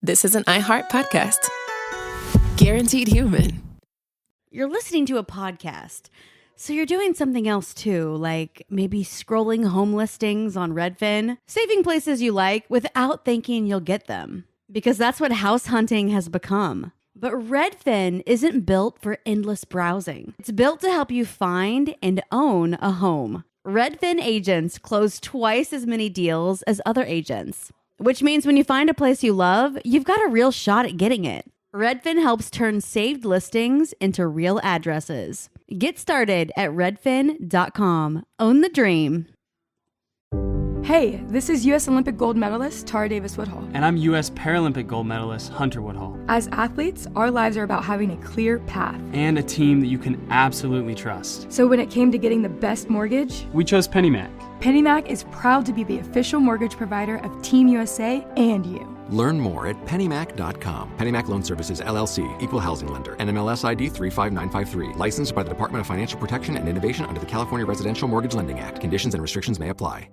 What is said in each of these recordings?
this is an iHeart podcast. Guaranteed human. You're listening to a podcast, so you're doing something else too, like maybe scrolling home listings on Redfin, saving places you like without thinking you'll get them, because that's what house hunting has become. But Redfin isn't built for endless browsing. It's built to help you find and own a home. Redfin agents close twice as many deals as other agents, which means when you find a place you love, you've got a real shot at getting it. Redfin helps turn saved listings into real addresses. Get started at redfin.com. Own the dream. Hey, this is U.S. Olympic gold medalist Tara Davis-Woodhull. And I'm U.S. Paralympic gold medalist Hunter Woodhull. As athletes, our lives are about having a clear path. And a team that you can absolutely trust. So when it came to getting the best mortgage, we chose PennyMac. PennyMac is proud to be the official mortgage provider of Team USA and you. Learn more at pennymac.com. PennyMac Loan Services, LLC, Equal Housing Lender, NMLS ID 35953. Licensed by the Department of Financial Protection and Innovation under the California Residential Mortgage Lending Act. Conditions and restrictions may apply.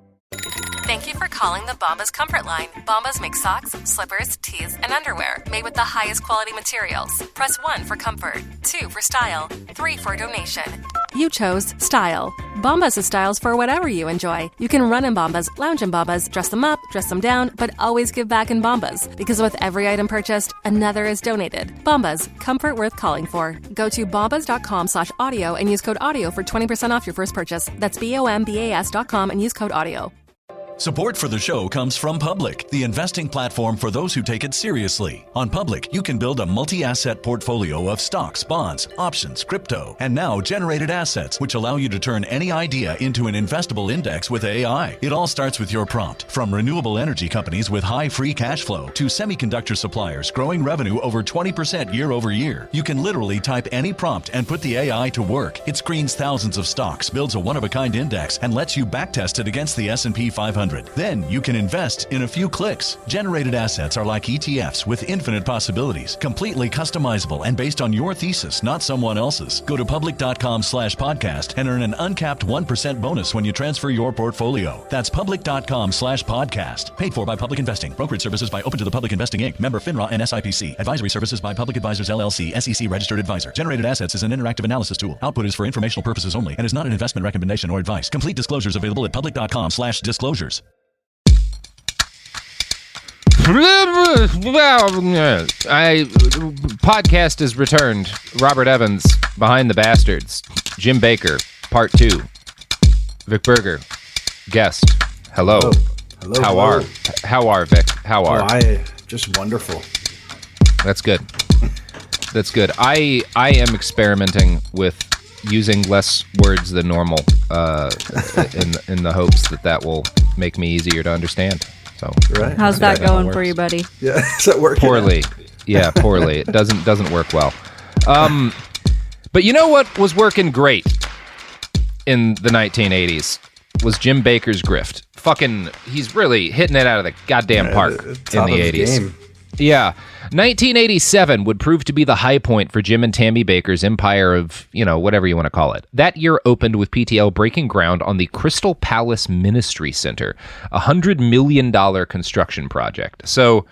Thank you for calling the Bombas Comfort Line. Bombas make socks, slippers, tees, and underwear made with the highest quality materials. Press 1 for comfort, 2 for style, 3 for donation. You chose style. Bombas has styles for whatever you enjoy. You can run in Bombas, lounge in Bombas, dress them up, dress them down, but always give back in Bombas. Because with every item purchased, another is donated. Bombas, comfort worth calling for. Go to bombas.com/audio and use code AUDIO for 20% off your first purchase. That's BOMBAS.com and use code AUDIO. Support for the show comes from Public, the investing platform for those who take it seriously. On Public, you can build a multi-asset portfolio of stocks, bonds, options, crypto, and now generated assets, which allow you to turn any idea into an investable index with AI. It all starts with your prompt. From renewable energy companies with high free cash flow to semiconductor suppliers growing revenue over 20% year over year. You can literally type any prompt and put the AI to work. It screens thousands of stocks, builds a one-of-a-kind index, and lets you backtest it against the S&P 500. Then you can invest in a few clicks. Generated assets are like ETFs with infinite possibilities, completely customizable and based on your thesis, not someone else's. Go to public.com/podcast and earn an uncapped 1% bonus when you transfer your portfolio. That's public.com/podcast. Paid for by Public Investing. Brokerage services by Open to the Public Investing Inc. Member FINRA and SIPC. Advisory services by Public Advisors LLC, SEC registered advisor. Generated assets is an interactive analysis tool. Output is for informational purposes only and is not an investment recommendation or advice. Complete disclosures available at public.com/disclosures. Podcast is returned. Robert Evans, Behind the Bastards. Jim Bakker, Part 2. Vic Berger, guest. Hello. Hello. How are Vic? How are? I just wonderful. That's good. That's good. I am experimenting with using less words than normal in the hopes that will make me easier to understand. So right. How's that going for you, buddy? Yeah, is that working? Poorly. Yeah, poorly. It doesn't work well. But you know what was working great in the 1980s was Jim Bakker's grift. Fucking, he's really hitting it out of the goddamn park in the 80s. Game. Yeah. 1987 would prove to be the high point for Jim and Tammy Bakker's empire of, whatever you want to call it. That year opened with PTL breaking ground on the Crystal Palace Ministry Center, a $100 million construction project. So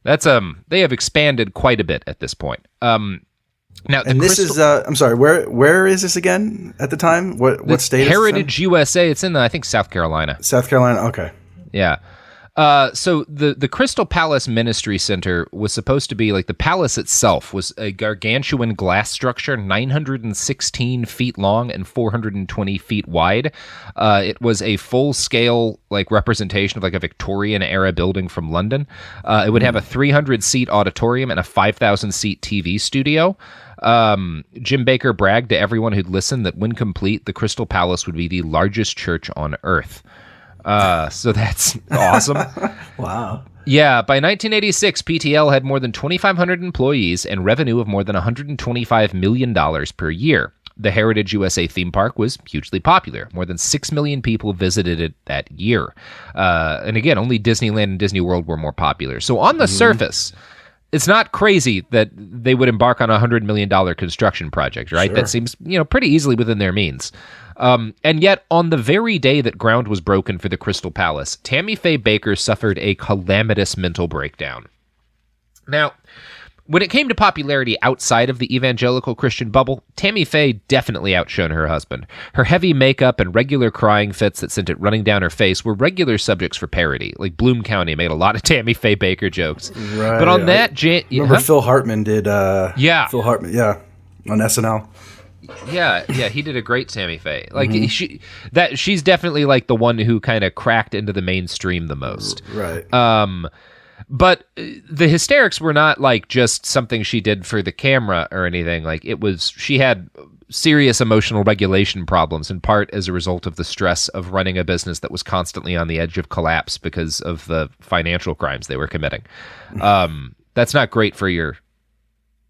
that's they have expanded quite a bit at this point. Now, and this is I'm sorry, where is this again at the time? What state? Heritage USA. It's in I think South Carolina. South Carolina. Okay. Yeah. So the Crystal Palace Ministry Center was supposed to be like the palace itself was a gargantuan glass structure, 916 feet long and 420 feet wide. It was a full-scale representation of a Victorian era building from London. It would have a 300-seat auditorium and a 5,000-seat TV studio. Jim Bakker bragged to everyone who'd listened that when complete, the Crystal Palace would be the largest church on Earth. So that's awesome. Wow. Yeah, by 1986, PTL had more than 2,500 employees and revenue of more than $125 million per year. The Heritage USA theme park was hugely popular. More than 6 million people visited it that year. And again, only Disneyland and Disney World were more popular. So on the surface, it's not crazy that they would embark on a $100 million construction project, right? Sure. That seems, pretty easily within their means. And yet, on the very day that ground was broken for the Crystal Palace, Tammy Faye Bakker suffered a calamitous mental breakdown. Now, when it came to popularity outside of the evangelical Christian bubble, Tammy Faye definitely outshone her husband. Her heavy makeup and regular crying fits that sent it running down her face were regular subjects for parody. Like Bloom County made a lot of Tammy Faye Bakker jokes. Right. But on that... remember Phil Hartman did... yeah. Phil Hartman, yeah, on SNL. Yeah, he did a great Tammy Faye. Like she's definitely like the one who kind of cracked into the mainstream the most. Right. But the hysterics were not like just something she did for the camera or anything. Like she had serious emotional regulation problems, in part as a result of the stress of running a business that was constantly on the edge of collapse because of the financial crimes they were committing. That's not great for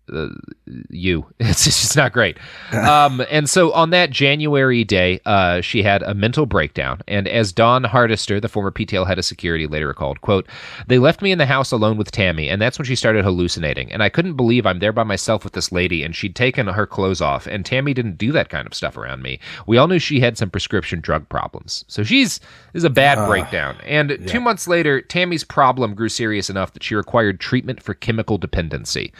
it's just not great. And so on that January day, she had a mental breakdown. And as Dawn Hardister, the former PTL head of security, later recalled, quote, "They left me in the house alone with Tammy, and that's when she started hallucinating. And I couldn't believe I'm there by myself with this lady, and she'd taken her clothes off, and Tammy didn't do that kind of stuff around me. We all knew she had some prescription drug problems." So this is a bad breakdown. And 2 months later, Tammy's problem grew serious enough that she required treatment for chemical dependency.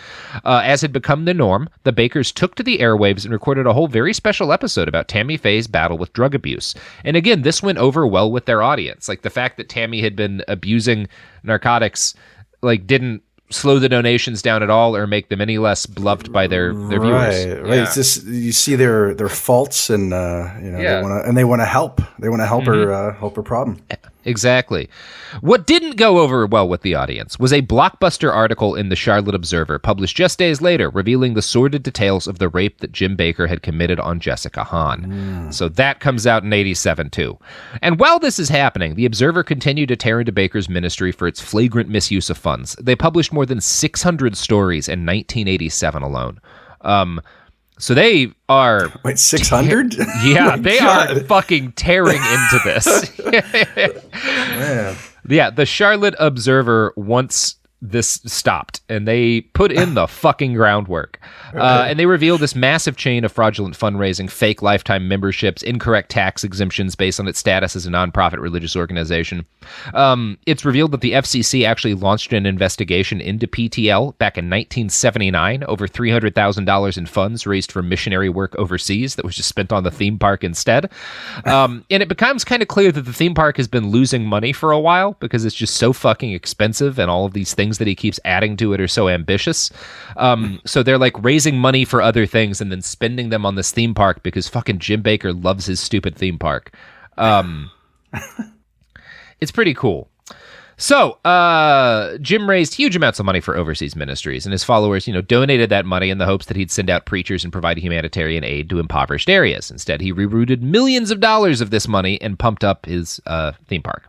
As had become the norm, the Bakkers took to the airwaves and recorded a whole very special episode about Tammy Faye's battle with drug abuse. And again, this went over well with their audience. Like the fact that Tammy had been abusing narcotics, like didn't slow the donations down at all or make them any less beloved by their viewers. Right. Yeah. It's just, you see their faults, and they want to help. They want to help her problem. Exactly. What didn't go over well with the audience was a blockbuster article in the Charlotte Observer, published just days later, revealing the sordid details of the rape that Jim Bakker had committed on Jessica Hahn. So that comes out in 87 too. And while this is happening, the Observer continued to tear into Bakker's ministry for its flagrant misuse of funds. They published more than 600 stories in 1987 alone. So they are... Wait, 600? Yeah, they are fucking tearing into this. Man. Yeah, the Charlotte Observer wants this stopped, and they put in the fucking groundwork. And they revealed this massive chain of fraudulent fundraising, fake lifetime memberships, incorrect tax exemptions based on its status as a nonprofit religious organization. It's revealed that the FCC actually launched an investigation into PTL back in 1979, over $300,000 in funds raised for missionary work overseas that was just spent on the theme park instead. And it becomes kind of clear that the theme park has been losing money for a while because it's just so fucking expensive, and all of these things that he keeps adding to it are so ambitious. So they're like raising money for other things and then spending them on this theme park because fucking Jim Bakker loves his stupid theme park. It's pretty cool. So Jim raised huge amounts of money for overseas ministries, and his followers, donated that money in the hopes that he'd send out preachers and provide humanitarian aid to impoverished areas. Instead, he rerouted millions of dollars of this money and pumped up his theme park.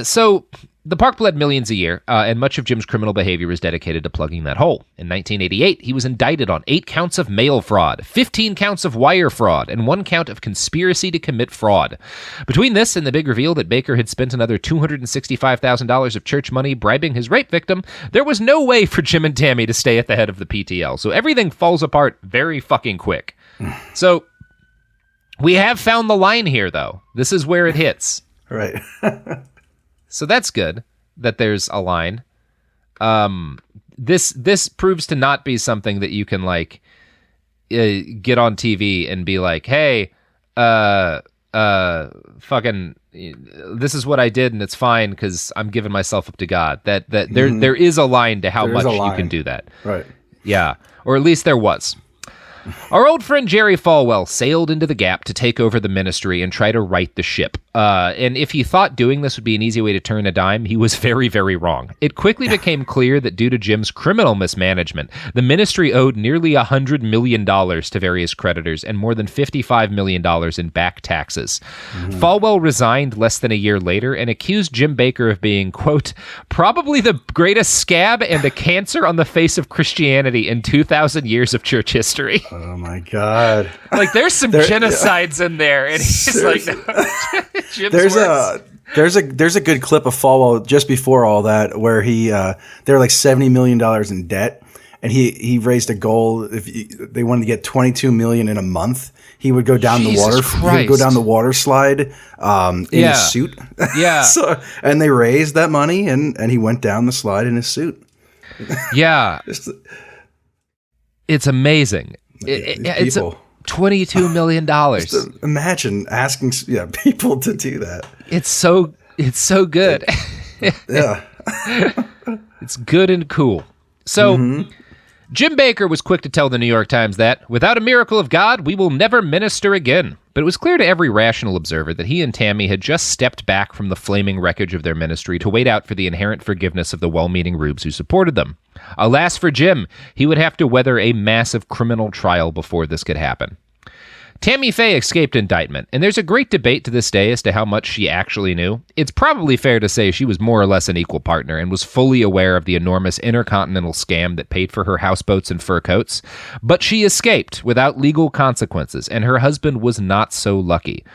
So the park bled millions a year, and much of Jim's criminal behavior was dedicated to plugging that hole. In 1988, he was indicted on 8 counts of mail fraud, 15 counts of wire fraud, and 1 count of conspiracy to commit fraud. Between this and the big reveal that Bakker had spent another $265,000 of church money bribing his rape victim, there was no way for Jim and Tammy to stay at the head of the PTL, so everything falls apart very fucking quick. So we have found the line here, though. This is where it hits. Right. So that's good that there's a line. This proves to not be something that you can get on TV and be like, hey, fucking, this is what I did and it's fine because I'm giving myself up to God. That there is a line to how much you can do that. Right. Yeah, or at least there was. Our old friend Jerry Falwell sailed into the Gap to take over the ministry and try to right the ship. And if he thought doing this would be an easy way to turn a dime, he was very, very wrong. It quickly became clear that due to Jim's criminal mismanagement, the ministry owed nearly $100 million to various creditors and more than $55 million in back taxes. Falwell resigned less than a year later and accused Jim Bakker of being, quote, probably the greatest scab and a cancer on the face of Christianity in 2,000 years of church history. Oh my God! Like there's some genocides in there, and he's like, no. There's a good clip of Falwell just before all that where they're like $70 million in debt, and he raised a goal if they wanted to get $22 million in a month. He would go down the water slide in his suit. Yeah. And they raised that money, and he went down the slide in his suit. Yeah. It's amazing. It's $22 million. Just imagine asking people to do that. It's so good. Yeah. It's good and cool. So Jim Bakker was quick to tell the New York Times that, without a miracle of God, we will never minister again. But it was clear to every rational observer that he and Tammy had just stepped back from the flaming wreckage of their ministry to wait out for the inherent forgiveness of the well-meaning rubes who supported them. Alas for Jim, he would have to weather a massive criminal trial before this could happen. Tammy Faye escaped indictment, and there's a great debate to this day as to how much she actually knew. It's probably fair to say she was more or less an equal partner and was fully aware of the enormous intercontinental scam that paid for her houseboats and fur coats, but she escaped without legal consequences, and her husband was not so lucky.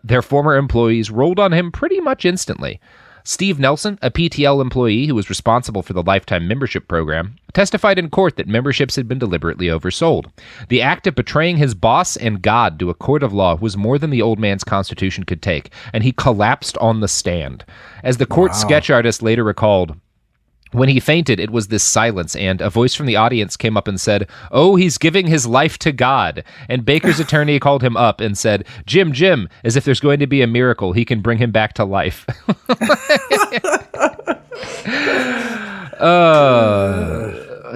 Their former employees rolled on him pretty much instantly. Steve Nelson, a PTL employee who was responsible for the lifetime membership program, testified in court that memberships had been deliberately oversold. The act of betraying his boss and God to a court of law was more than the old man's constitution could take, and he collapsed on the stand. As the court sketch artist later recalled, when he fainted, it was this silence, and a voice from the audience came up and said, "Oh, he's giving his life to God." And Baker's attorney called him up and said, Jim, as if there's going to be a miracle, he can bring him back to life.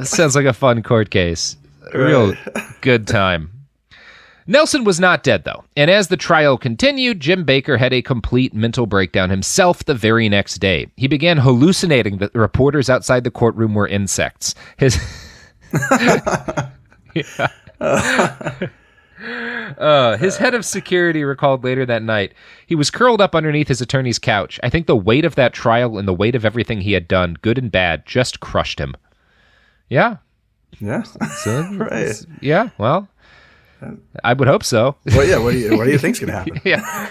Sounds like a fun court case. A real good time. Nelson was not dead, though, and as the trial continued, Jim Bakker had a complete mental breakdown himself the very next day. He began hallucinating that the reporters outside the courtroom were insects. His head of security recalled later that night, he was curled up underneath his attorney's couch. I think the weight of that trial and the weight of everything he had done, good and bad, just crushed him. Yeah. Yeah. So, right. Yeah, well, I would hope so. Well, yeah. What do you think's going to happen? Yeah.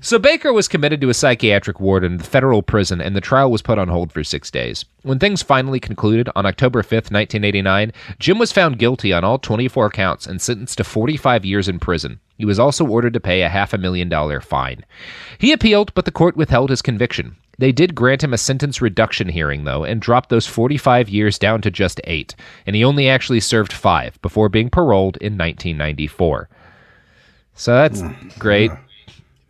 So Bakker was committed to a psychiatric ward in the federal prison, and the trial was put on hold for 6 days. When things finally concluded on October 5th, 1989, Jim was found guilty on all 24 counts and sentenced to 45 years in prison. He was also ordered to pay a $500,000 fine. He appealed, but the court withheld his conviction. They did grant him a sentence reduction hearing, though, and dropped those 45 years down to just 8, and he only actually served 5 before being paroled in 1994. So that's great.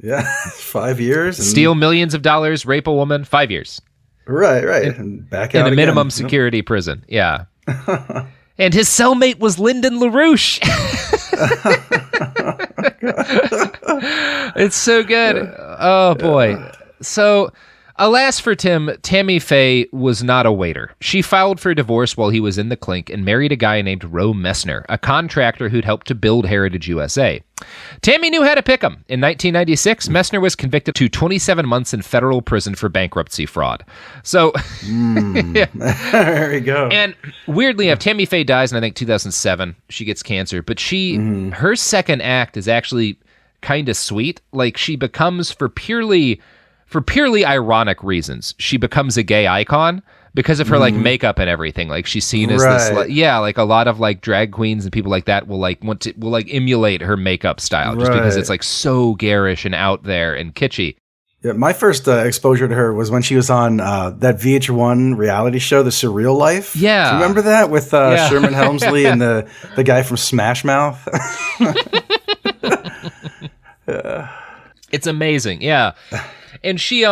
Yeah, 5 years. And steal millions of dollars, rape a woman, 5 years. Right. And back out in a minimum security prison. Yeah. And his cellmate was Lyndon LaRouche. It's so good. Oh, boy. So, alas for Tim, Tammy Faye was not a waiter. She filed for divorce while he was in the clink and married a guy named Roe Messner, a contractor who'd helped to build Heritage USA. Tammy knew how to pick him. In 1996, Messner was convicted to 27 months in federal prison for bankruptcy fraud. So, yeah. There we go. And weirdly enough, Tammy Faye dies in, I think, 2007. She gets cancer, but her second act is actually kind of sweet. Like, she becomes, for purely ironic reasons, she becomes a gay icon because of her like makeup and everything. Like, she's seen as this, like a lot of like drag queens and people like that will emulate her makeup style just because it's like so garish and out there and kitschy. Yeah, my first exposure to her was when she was on that VH1 reality show, The Surreal Life. Yeah, do you remember that with Sherman Hemsley and the guy from Smash Mouth? It's amazing. Yeah. And she,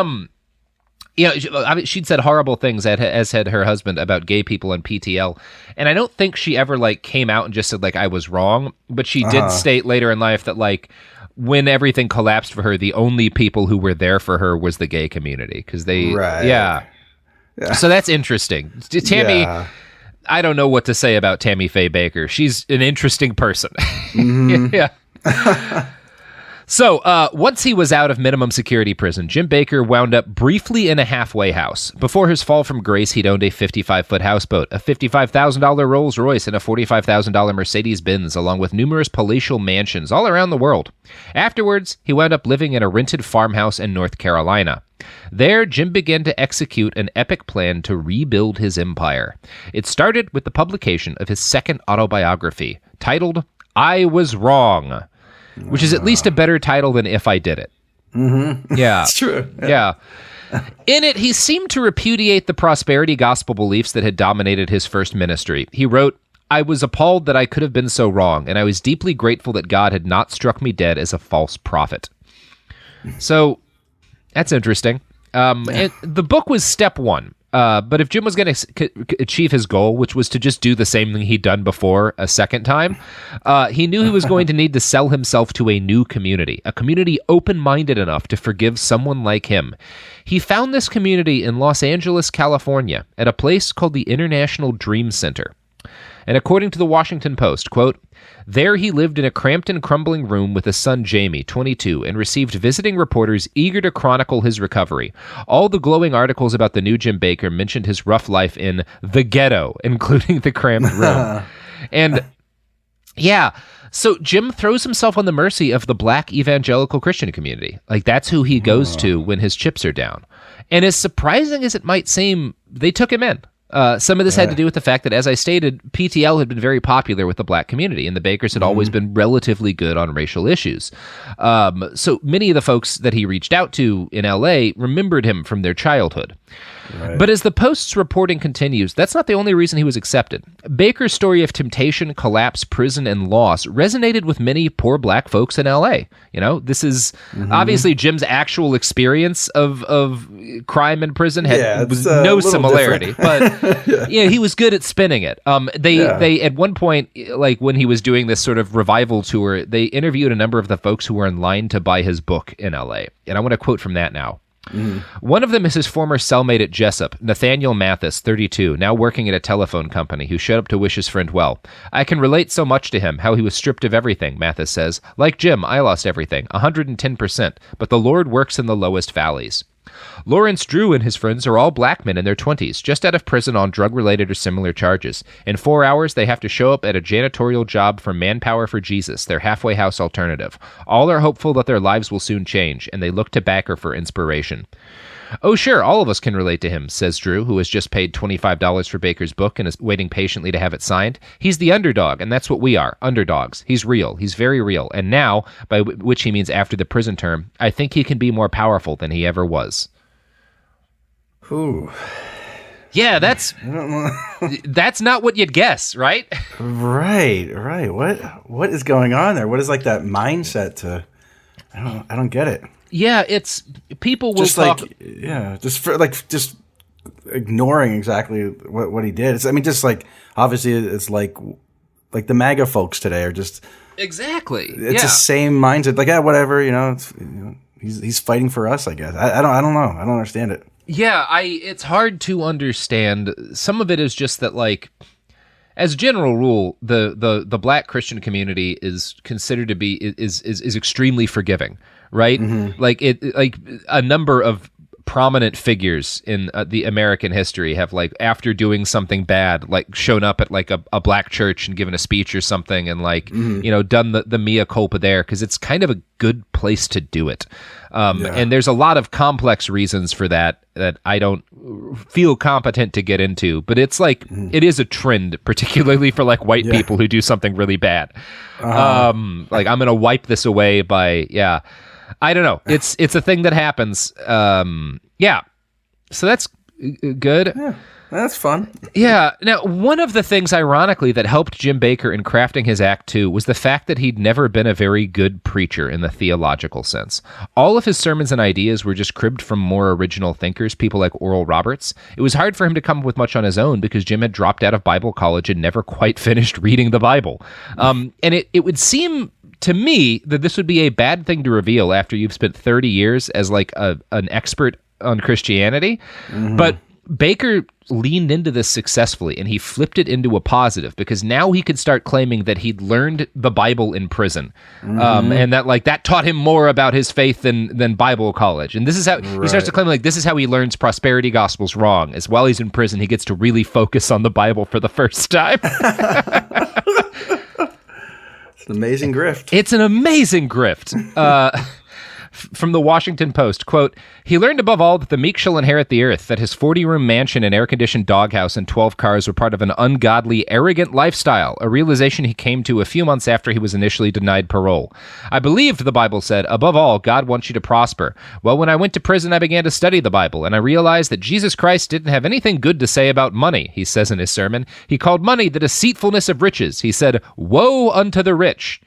she'd said horrible things, as had her husband, about gay people on PTL. And I don't think she ever, like, came out and just said, like, I was wrong. But she did state later in life that, like, when everything collapsed for her, the only people who were there for her was the gay community. Because they, yeah. So that's interesting. Tammy, I don't know what to say about Tammy Faye Bakker. She's an interesting person. Yeah. So, once he was out of minimum security prison, Jim Bakker wound up briefly in a halfway house. Before his fall from grace, he'd owned a 55-foot houseboat, a $55,000 Rolls-Royce, and a $45,000 Mercedes-Benz, along with numerous palatial mansions all around the world. Afterwards, he wound up living in a rented farmhouse in North Carolina. There, Jim began to execute an epic plan to rebuild his empire. It started with the publication of his second autobiography, titled I Was Wrong, which is at least a better title than If I Did It. Mm-hmm. Yeah. It's true. Yeah. In it, he seemed to repudiate the prosperity gospel beliefs that had dominated his first ministry. He wrote, "I was appalled that I could have been so wrong, and I was deeply grateful that God had not struck me dead as a false prophet." So, that's interesting. And the book was step one. But if Jim was going to achieve his goal, which was to just do the same thing he'd done before a second time, he knew he was going to need to sell himself to a new community, a community open-minded enough to forgive someone like him. He found this community in Los Angeles, California, at a place called the International Dream Center. And according to the Washington Post, quote, "There he lived in a cramped and crumbling room with his son Jamie, 22, and received visiting reporters eager to chronicle his recovery. All the glowing articles about the new Jim Bakker mentioned his rough life in the ghetto, including the cramped room." And yeah, so Jim throws himself on the mercy of the black evangelical Christian community. Like, that's who he goes to when his chips are down. And as surprising as it might seem, they took him in. Some of this had to do with the fact that, as I stated, PTL had been very popular with the black community, and the Bakkers had always been relatively good on racial issues. So many of the folks that he reached out to in LA remembered him from their childhood. Right. But as the Post's reporting continues, that's not the only reason he was accepted. Bakker's story of temptation, collapse, prison, and loss resonated with many poor black folks in LA. You know, this is obviously Jim's actual experience of crime in prison was no similarity, but he was good at spinning it. They at one point, like when he was doing this sort of revival tour, they interviewed a number of the folks who were in line to buy his book in LA. And I want to quote from that now. One of them is his former cellmate at Jessup, Nathaniel Mathis, 32, now working at a telephone company, who showed up to wish his friend well. "I can relate so much to him, how he was stripped of everything," Mathis says. "Like Jim, I lost everything, 110%, but the Lord works in the lowest valleys." Lawrence Drew and his friends are all black men in their 20s, just out of prison on drug-related or similar charges. In 4 hours, they have to show up at a janitorial job for Manpower for Jesus, their halfway house alternative. All are hopeful that their lives will soon change, and they look to Bakker for inspiration. "Oh, sure, all of us can relate to him," says Drew, who has just paid $25 for Bakker's book and is waiting patiently to have it signed. "He's the underdog, and that's what we are, underdogs. He's real. He's very real. And now, by which he means after the prison term, I think he can be more powerful than he ever was." Ooh. Yeah, that's not what you'd guess, right? Right. What is going on there? What is like that mindset to? I don't get it. Yeah, it's people will just talk. Just ignoring exactly what he did. Obviously it's like the MAGA folks today are just exactly. It's the same mindset. Like, whatever. He's fighting for us. I guess. I don't know. I don't understand it. Yeah, it's hard to understand. Some of it is just that, like, as a general rule, the black Christian community is considered to be is extremely forgiving, right? Mm-hmm. Like a number of prominent figures in the American history have, like, after doing something bad, like shown up at like a black church and given a speech or something, and like done the mea culpa there, because it's kind of a good place to do it. And there's a lot of complex reasons for that I don't feel competent to get into, but it's like it is a trend, particularly for like white people who do something really bad. Like, I'm gonna wipe this away by I don't know. It's a thing that happens. So that's good. Yeah, that's fun. Yeah. Now, one of the things, ironically, that helped Jim Bakker in crafting his Act 2 was the fact that he'd never been a very good preacher in the theological sense. All of his sermons and ideas were just cribbed from more original thinkers, people like Oral Roberts. It was hard for him to come up with much on his own because Jim had dropped out of Bible college and never quite finished reading the Bible. And it would seem to me that this would be a bad thing to reveal after you've spent 30 years as like an expert on Christianity. But Bakker leaned into this successfully, and he flipped it into a positive, because now he could start claiming that he'd learned the Bible in prison, and that like that taught him more about his faith than Bible college. And this is how he starts to claim, like, this is how he learns prosperity gospel's wrong, as while he's in prison he gets to really focus on the Bible for the first time. It's an amazing grift. It's an amazing grift. from the Washington Post, quote, he learned above all that the meek shall inherit the earth, that his 40-room mansion and air-conditioned doghouse and 12 cars were part of an ungodly, arrogant lifestyle, a realization he came to a few months after he was initially denied parole. I believed, the Bible said, above all, God wants you to prosper. Well, when I went to prison, I began to study the Bible, and I realized that Jesus Christ didn't have anything good to say about money, he says in his sermon. He called money the deceitfulness of riches. He said, woe unto the rich.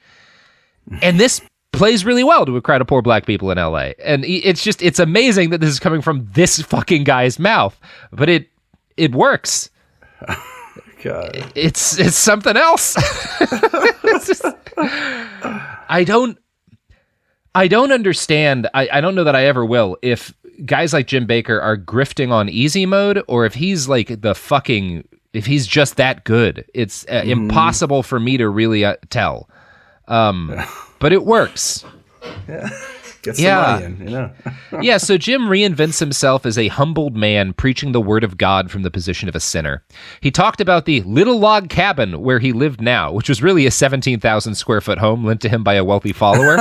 And this plays really well to a crowd of poor black people in LA. And it's amazing that this is coming from this fucking guy's mouth, but it works. God. It's something else. It's just, I don't understand. I don't know that I ever will, if guys like Jim Bakker are grifting on easy mode, or if he's like if he's just that good. It's impossible for me to really tell. But it works. Yeah. Get some money in, you know. Yeah, so Jim reinvents himself as a humbled man preaching the word of God from the position of a sinner. He talked about the little log cabin where he lived now, which was really a 17,000 square foot home lent to him by a wealthy follower.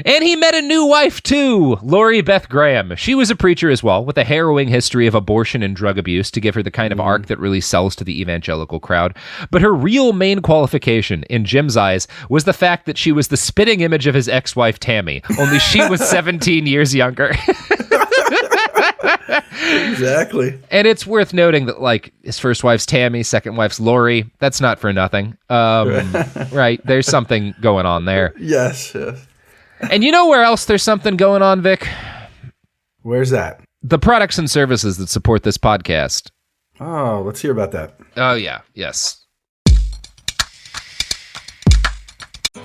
And he met a new wife, too, Lori Beth Graham. She was a preacher as well, with a harrowing history of abortion and drug abuse to give her the kind of arc that really sells to the evangelical crowd. But her real main qualification, in Jim's eyes, was the fact that she was the spitting image of his ex-wife, Tammy, only she was 17 years younger. Exactly. And it's worth noting that, like, his first wife's Tammy, second wife's Lori. That's not for nothing. Right? There's something going on there. Yes. And you know where else there's something going on, Vic? Where's that? The products and services that support this podcast. Oh, let's hear about that. Oh, yeah. Yes.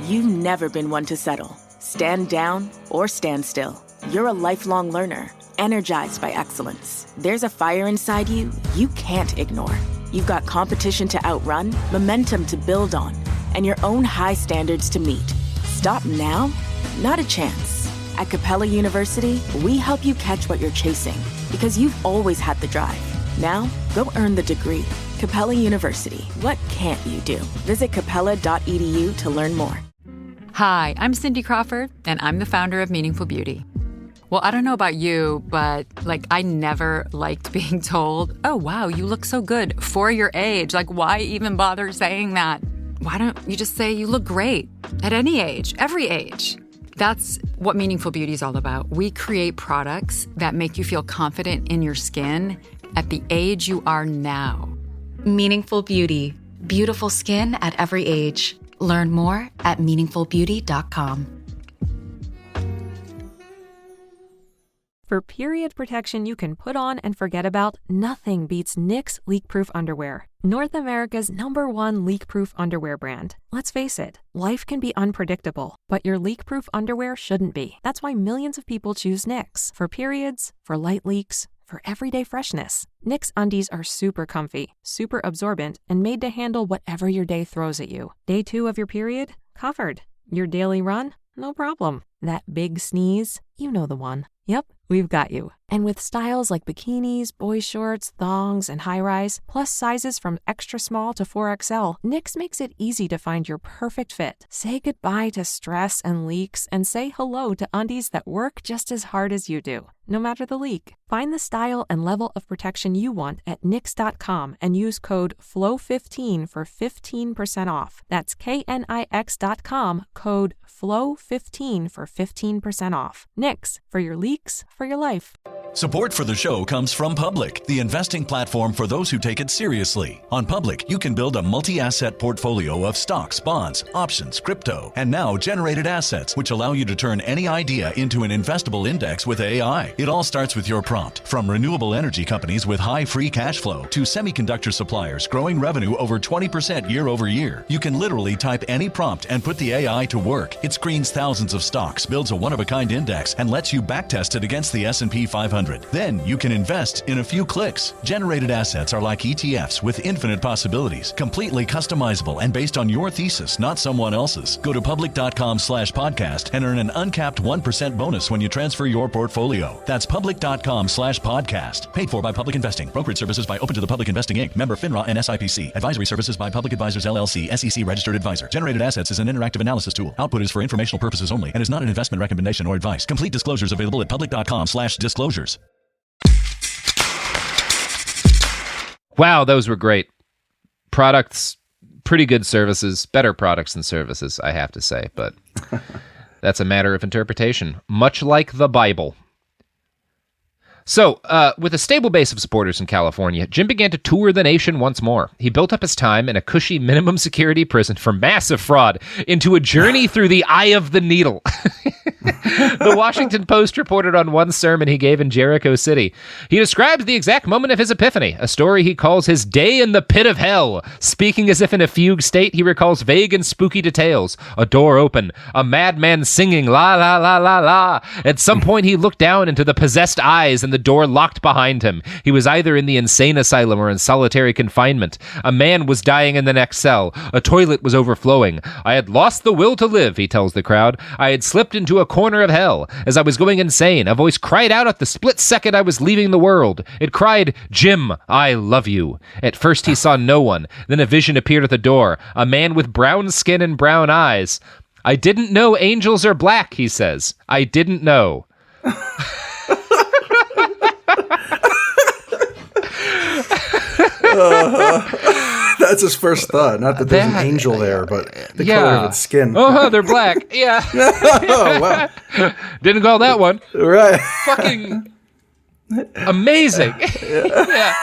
You've never been one to settle. Stand down or stand still. You're a lifelong learner, energized by excellence. There's a fire inside you can't ignore. You've got competition to outrun, momentum to build on, and your own high standards to meet. Stop now? Not a chance. At Capella University, we help you catch what you're chasing because you've always had the drive. Now, go earn the degree. Capella University. What can't you do? Visit capella.edu to learn more. Hi, I'm Cindy Crawford, and I'm the founder of Meaningful Beauty. Well, I don't know about you, but I never liked being told, oh, wow, you look so good for your age. Why even bother saying that? Why don't you just say you look great at any age, every age? That's what Meaningful Beauty is all about. We create products that make you feel confident in your skin at the age you are now. Meaningful Beauty. Beautiful skin at every age. Learn more at meaningfulbeauty.com. For period protection you can put on and forget about, nothing beats Knix leak-proof underwear. North America's #1 leak-proof underwear brand. Let's face it, life can be unpredictable, but your leak-proof underwear shouldn't be. That's why millions of people choose Knix. For periods, for light leaks, for everyday freshness. Knix undies are super comfy, super absorbent, and made to handle whatever your day throws at you. Day 2 of your period? Covered. Your daily run? No problem. That big sneeze? You know the one. Yep, we've got you. And with styles like bikinis, boy shorts, thongs, and high-rise, plus sizes from extra small to 4XL, Knix makes it easy to find your perfect fit. Say goodbye to stress and leaks, and say hello to undies that work just as hard as you do, no matter the leak. Find the style and level of protection you want at Knix.com and use code FLOW15 for 15% off. That's KNIX.com, code FLOW15 for 15% off. Knix, for your leaks, for your life. Support for the show comes from Public, the investing platform for those who take it seriously. On Public, you can build a multi-asset portfolio of stocks, bonds, options, crypto, and now generated assets, which allow you to turn any idea into an investable index with AI. It all starts with your prompt. From renewable energy companies with high free cash flow to semiconductor suppliers growing revenue over 20% year over year, you can literally type any prompt and put the AI to work. It screens thousands of stocks, builds a one-of-a-kind index, and lets you backtest it against the S&P 500 500. Then you can invest in a few clicks. Generated assets are like ETFs with infinite possibilities, completely customizable and based on your thesis, not someone else's. Go to public.com/podcast and earn an uncapped 1% bonus when you transfer your portfolio. That's public.com/podcast. Paid for by Public Investing. Brokerage services by Open to the Public Investing Inc. Member FINRA and SIPC. Advisory services by Public Advisors LLC, SEC registered advisor. Generated assets is an interactive analysis tool. Output is for informational purposes only and is not an investment recommendation or advice. Complete disclosures available at public.com/disclosures. Wow, those were great. Products, pretty good services, better products than services, I have to say, but that's a matter of interpretation, much like the Bible. So, with a stable base of supporters in California, Jim began to tour the nation once more. He built up his time in a cushy minimum security prison for massive fraud into a journey through the eye of the needle. The Washington Post reported on one sermon he gave in Jericho City. He describes the exact moment of his epiphany, a story he calls his day in the pit of hell. Speaking as if in a fugue state, he recalls vague and spooky details. A door open, a madman singing la la la la la. At some point he looked down into the possessed eyes and the door locked behind him. He was either in the insane asylum or in solitary confinement. A man was dying in the next cell. A toilet was overflowing. I had lost the will to live, he tells the crowd. I had slipped into a corner of hell. As I was going insane, a voice cried out at the split second I was leaving the world. It cried, Jim, I love you. At first he saw no one. Then a vision appeared at the door. A man with brown skin and brown eyes. I didn't know angels are black, he says. I didn't know. That's his first thought. Not that there's an angel there, but the color of its skin. Oh, they're black. Yeah. Oh, wow. Didn't call that one. Right. Fucking amazing. Yeah.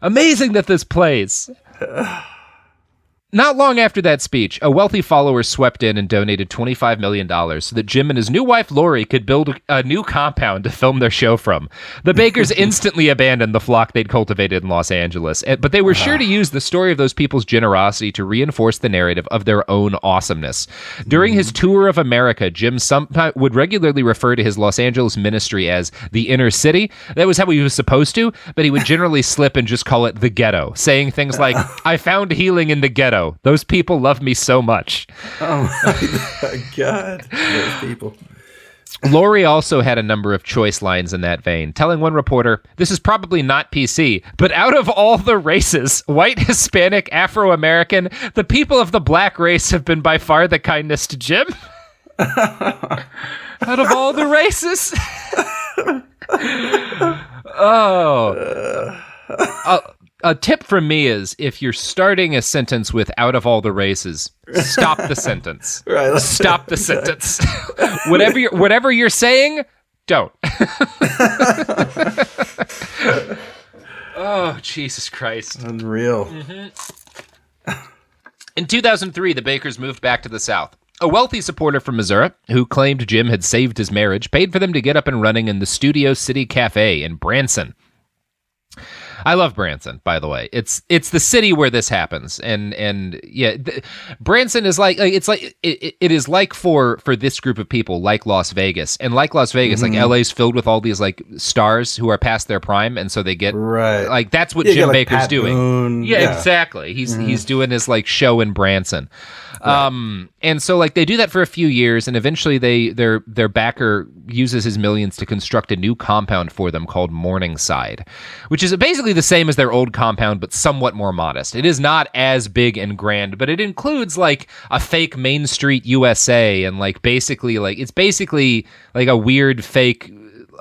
Amazing that this plays. Not long after that speech, a wealthy follower swept in and donated $25 million so that Jim and his new wife, Lori, could build a new compound to film their show from. The Bakkers instantly abandoned the flock they'd cultivated in Los Angeles, but they were sure to use the story of those people's generosity to reinforce the narrative of their own awesomeness. During his tour of America, Jim would regularly refer to his Los Angeles ministry as the inner city. That was how he was supposed to, but he would generally slip and just call it the ghetto, saying things like, I found healing in the ghetto. Those people love me so much. Oh my God. Those people. Lori also had a number of choice lines in that vein, telling one reporter, this is probably not PC, but out of all the races, white, Hispanic, Afro-American, the people of the black race have been by far the kindest to Jim. Out of all the races. A tip from me is, if you're starting a sentence with out of all the races, stop the sentence. Right. Stop the sentence. Whatever you're saying, don't. Oh, Jesus Christ. Unreal. Mm-hmm. In 2003, the Bakkers moved back to the South. A wealthy supporter from Missouri, who claimed Jim had saved his marriage, paid for them to get up and running in the Studio City Cafe in Branson. I love Branson, by the way. It's the city where this happens, and yeah, Branson is like it is like for this group of people, like Las Vegas, and like Las Vegas, like LA's filled with all these like stars who are past their prime, and so they get like that's what Jim like Bakker's Pat doing. Boone. Yeah, exactly. He's doing his like show in Branson. And so like they do that for a few years, and eventually their backer uses his millions to construct a new compound for them called Morningside, which is basically the same as their old compound, but somewhat more modest. It is not as big and grand, but it includes like a fake Main Street USA, and like basically like it's basically like a weird fake,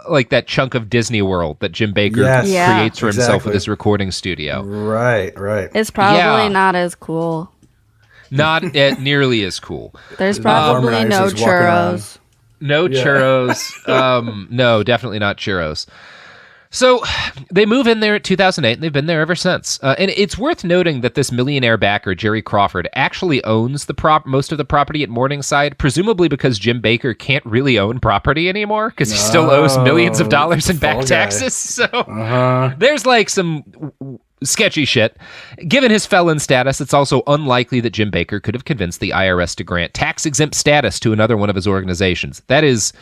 like that chunk of Disney World that Jim Bakker creates for himself with his recording studio. Right. It's probably not as cool. Not nearly as cool. There's probably no churros. No churros. No, definitely not churros. So they move in there at 2008, and they've been there ever since. And it's worth noting that this millionaire backer, Jerry Crawford, actually owns most of the property at Morningside, presumably because Jim Bakker can't really own property anymore because he still owes millions of dollars in back taxes. So there's like some sketchy shit. Given his felon status, it's also unlikely that Jim Bakker could have convinced the IRS to grant tax-exempt status to another one of his organizations. That is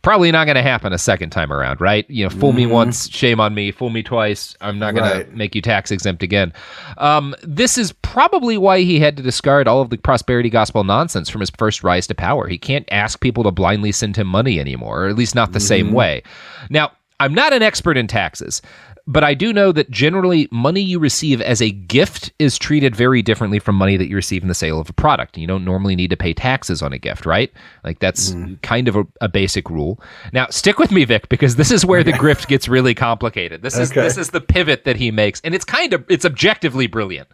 Probably not going to happen a second time around, right? Fool me once, shame on me. Fool me twice, I'm not going to make you tax exempt again. This is probably why he had to discard all of the prosperity gospel nonsense from his first rise to power. He can't ask people to blindly send him money anymore, or at least not the same way. Now, I'm not an expert in taxes, but I do know that generally money you receive as a gift is treated very differently from money that you receive in the sale of a product. You don't normally need to pay taxes on a gift, right? Like that's kind of a basic rule. Now, stick with me, Vic, because this is where the grift gets really complicated. This is the pivot that he makes, and it's objectively brilliant.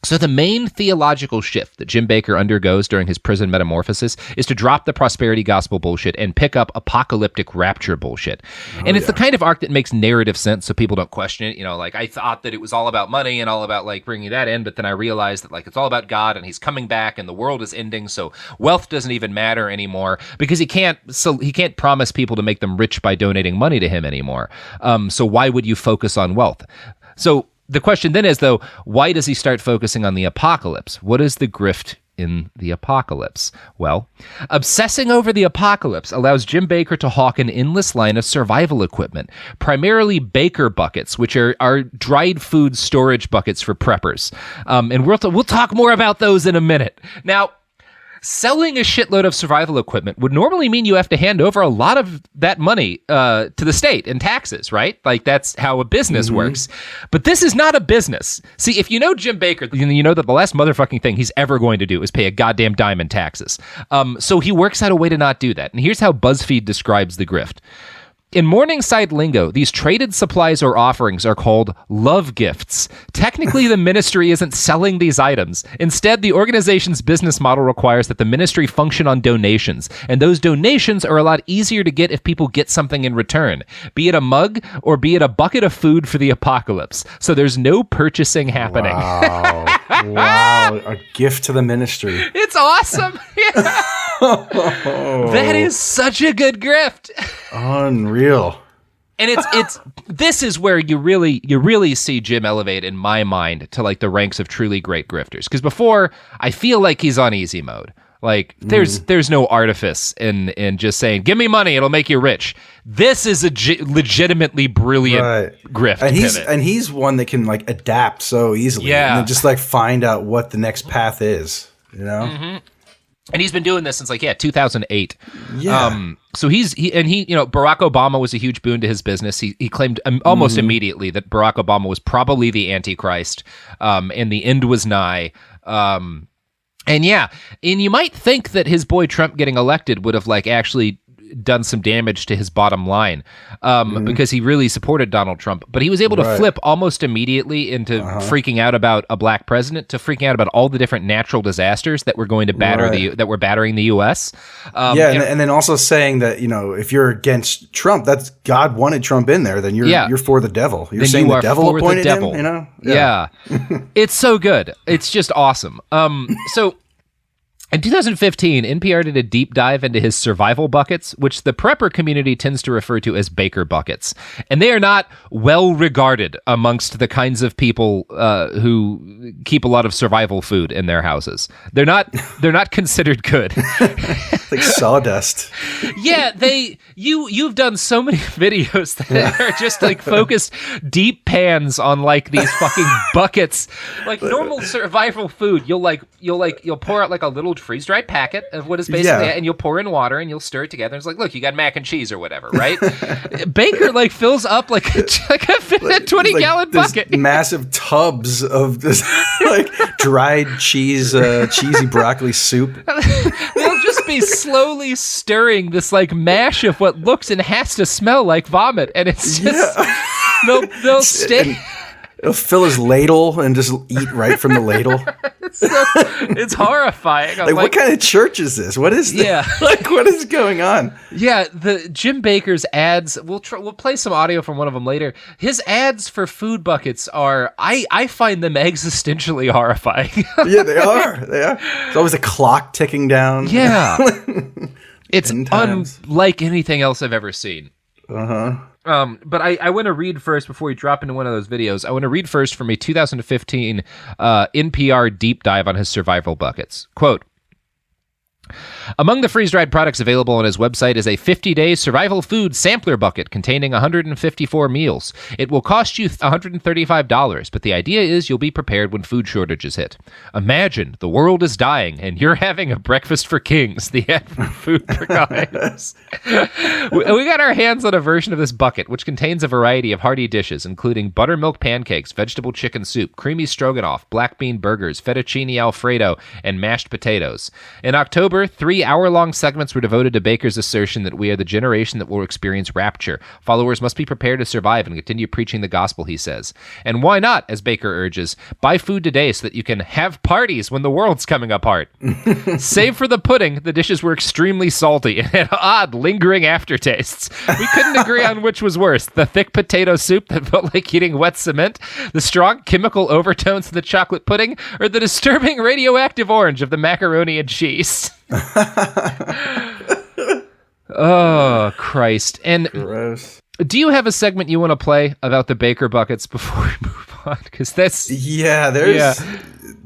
So the main theological shift that Jim Bakker undergoes during his prison metamorphosis is to drop the prosperity gospel bullshit and pick up apocalyptic rapture bullshit. And it's the kind of arc that makes narrative sense so people don't question it. Like I thought that it was all about money and all about like bringing that in, but then I realized that like it's all about God and he's coming back and the world is ending, so wealth doesn't even matter anymore because he can't promise people to make them rich by donating money to him anymore. So why would you focus on wealth? So the question then is, though, why does he start focusing on the apocalypse? What is the grift in the apocalypse? Well, obsessing over the apocalypse allows Jim Bakker to hawk an endless line of survival equipment, primarily Bakker buckets, which are dried food storage buckets for preppers. And we'll talk more about those in a minute. Now, selling a shitload of survival equipment would normally mean you have to hand over a lot of that money to the state in taxes, right? Like that's how a business works. But this is not a business. See, if you know Jim Bakker, you know that the last motherfucking thing he's ever going to do is pay a goddamn dime in taxes. So he works out a way to not do that. And here's how BuzzFeed describes the grift. In Morningside lingo, these traded supplies or offerings are called love gifts. Technically, the ministry isn't selling these items. Instead, the organization's business model requires that the ministry function on donations, and those donations are a lot easier to get if people get something in return, be it a mug or be it a bucket of food for the apocalypse. So there's no purchasing happening. Wow, a gift to the ministry. It's awesome. Yeah. That is such a good grift. Unreal. And this is where you really see Jim elevate in my mind to like the ranks of truly great grifters. Because before, I feel like he's on easy mode. Like there's no artifice in just saying, give me money, it'll make you rich. This is a legitimately brilliant grift. And he's one that can like adapt so easily. Yeah. And then just like find out what the next path is, And he's been doing this since 2008. Yeah. So Barack Obama was a huge boon to his business. He claimed almost immediately that Barack Obama was probably the Antichrist, and the end was nigh. And you might think that his boy Trump getting elected would have actually done some damage to his bottom line, because he really supported Donald Trump, but he was able to flip almost immediately into freaking out about a black president to freaking out about all the different natural disasters that were going to battering the U.S. And then also saying that if you're against Trump, that's God wanted Trump in there, then you're for the devil. You're saying the devil appointed him. Yeah. It's so good. It's just awesome. So. In 2015, NPR did a deep dive into his survival buckets, which the prepper community tends to refer to as Bakker buckets. And they are not well regarded amongst the kinds of people who keep a lot of survival food in their houses. They're not considered good. Like sawdust. Yeah, you've done so many videos that are just focused deep pans on these fucking buckets. Like normal survival food, you'll pour out a little freeze-dried packet of what is basically and you'll pour in water and you'll stir it together. It's look, you got mac and cheese or whatever, right? Bakker fills up a 20-gallon bucket. Massive tubs of this dried cheese, cheesy broccoli soup. They'll just be slowly stirring this mash of what looks and has to smell like vomit, and it's just they'll stay. He'll fill his ladle and just eat right from the ladle. It's horrifying. What kind of church is this? What is this? Yeah. What is going on? Yeah, the Jim Bakker's ads, we'll play some audio from one of them later. His ads for food buckets are, I find them existentially horrifying. Yeah, they are. There's always a clock ticking down. Yeah. It's unlike anything else I've ever seen. But I want to read first, before we drop into one of those videos, I want to read first from a 2015 NPR deep dive on his survival buckets. Quote, Among the freeze-dried products available on his website is a 50-day survival food sampler bucket containing 154 meals. It will cost you $135, but the idea is you'll be prepared when food shortages hit. Imagine the world is dying and you're having a breakfast for kings, the ad for food provides. We got our hands on a version of this bucket, which contains a variety of hearty dishes, including buttermilk pancakes, vegetable chicken soup, creamy stroganoff, black bean burgers, fettuccine alfredo, and mashed potatoes. In October, 3 hour-long segments were devoted to Bakker's assertion that we are the generation that will experience rapture. Followers must be prepared to survive and continue preaching the gospel, he says. And why not, as Bakker urges, buy food today so that you can have parties when the world's coming apart. Save for the pudding, the dishes were extremely salty and had odd, lingering aftertastes. We couldn't agree on which was worse, the thick potato soup that felt like eating wet cement, the strong chemical overtones of the chocolate pudding, or the disturbing radioactive orange of the macaroni and cheese. Oh, Christ. And gross. Do you have a segment you want to play about the Bakker buckets before we move on? Because that's... Yeah, there's... Yeah.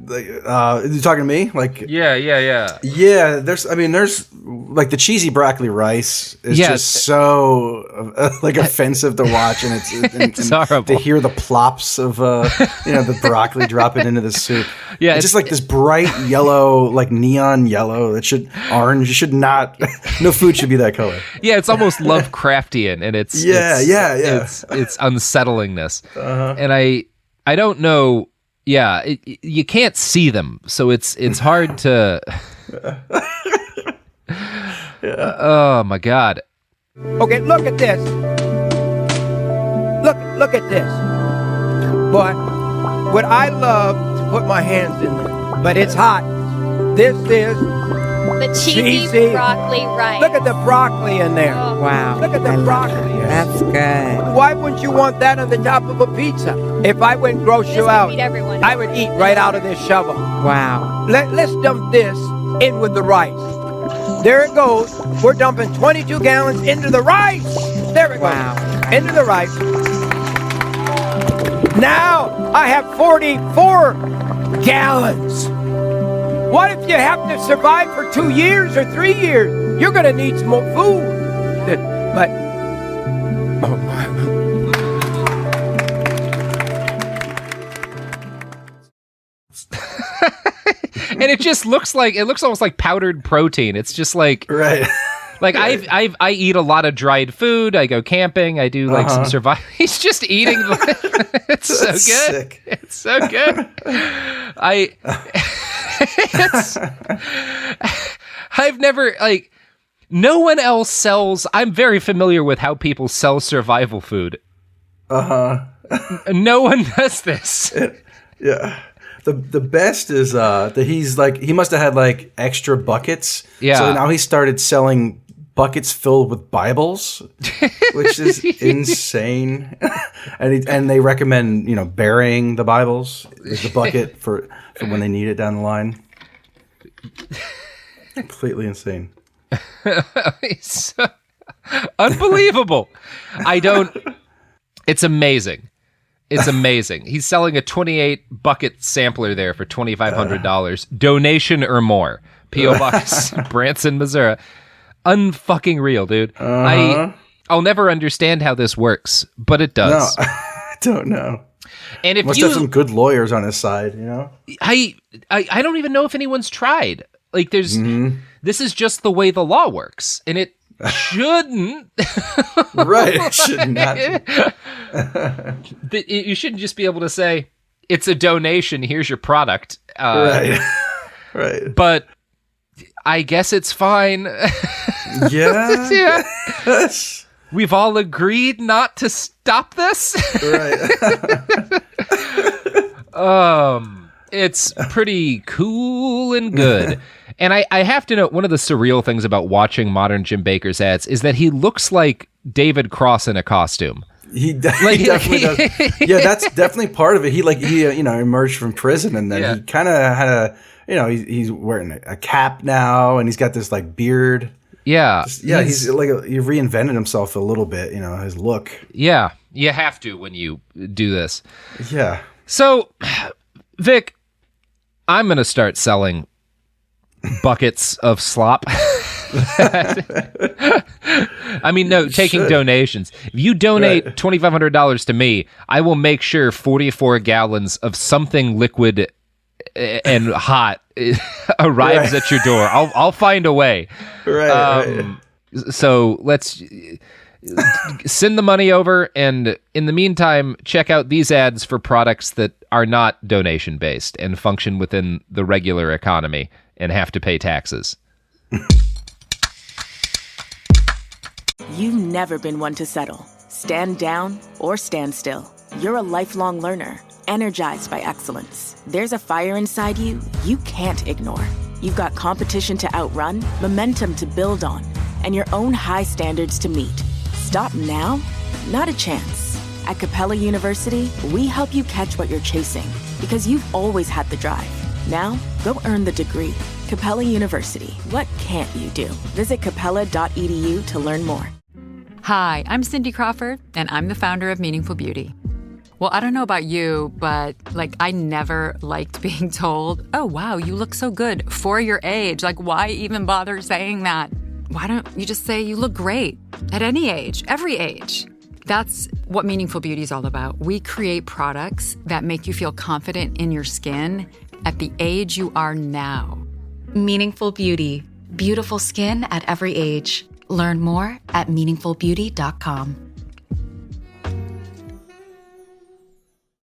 Like, you talking to me? Like, yeah. There's like the cheesy broccoli rice is just so like offensive to watch, and it's horrible to hear the plops of the broccoli dropping into the soup. Yeah, it's just like this bright yellow, like neon yellow. Orange. You should not. No food should be that color. Yeah, it's almost Lovecraftian, and it's It's unsettlingness, and I don't know. Yeah, you can't see them, so it's hard to... Oh, my God. Okay, look at this. Look at this. Boy, would I love to put my hands in there, but it's hot. This is... The cheesy broccoli rice. Look at the broccoli in there. Oh. Wow. Look at the broccoli. That's good. Why wouldn't you want that on the top of a pizza? If I went grocery out, I would eat right out of this shovel. Wow. Let's dump this in with the rice. There it goes. We're dumping 22 gallons into the rice. There it goes. Wow. Into the rice. Now I have 44 gallons. What if you have to survive for 2 years or 3 years? You're going to need some more food. But, oh my. And it just looks almost like powdered protein. It's just like, right. Like I eat a lot of dried food. I go camping. I do like some survival. He's just eating. It's so good. Sick. It's so good. I've never no one else sells. I'm very familiar with how people sell survival food. No one does this. Yeah. The best is that he must have had like extra buckets. Yeah. So now he started selling buckets filled with Bibles, which is insane. and they recommend burying the Bibles is the bucket for when they need it down the line. Completely insane. It's unbelievable. It's amazing. It's amazing. He's selling a 28 bucket sampler there for $2,500. Donation or more. P.O. Box, Branson, Missouri. Unfucking real, dude. I'll never understand how this works, but it does. No, I don't know. And if must have some good lawyers on his side, I don't even know if anyone's tried. Like there's this is just the way the law works, and it shouldn't. Right, it should not. You shouldn't just be able to say it's a donation. Here's your product. Right. But I guess it's fine. Yeah. Yeah. We've all agreed not to stop this. Right. It's pretty cool and good. And I have to note, one of the surreal things about watching modern Jim Bakker's ads is that he looks like David Cross in a costume. He definitely does. Yeah, that's definitely part of it. He emerged from prison, and then he kind of had he's wearing a cap now, and he's got this like beard. Yeah. He's like he reinvented himself a little bit, his look. Yeah, you have to when you do this. Yeah. So, Vic, I'm going to start selling buckets of slop. I mean, no, taking donations. If you donate $2,500 to me, I will make sure 44 gallons of something liquid and hot arrives at your door. I'll find a way. So let's send the money over, and in the meantime, check out these ads for products that are not donation based and function within the regular economy and have to pay taxes. You've never been one to settle. Stand down or stand still. You're a lifelong learner, energized by excellence. There's a fire inside you you can't ignore. You've got competition to outrun, momentum to build on, and your own high standards to meet. Stop now? Not a chance. At Capella University, we help you catch what you're chasing because you've always had the drive. Now, go earn the degree. Capella University. What can't you do? Visit capella.edu to learn more. Hi, I'm Cindy Crawford, and I'm the founder of Meaningful Beauty. Well, I don't know about you, but I never liked being told, oh, wow, you look so good for your age. Why even bother saying that? Why don't you just say you look great at any age, every age? That's what Meaningful Beauty is all about. We create products that make you feel confident in your skin at the age you are now. Meaningful Beauty. Beautiful skin at every age. Learn more at meaningfulbeauty.com.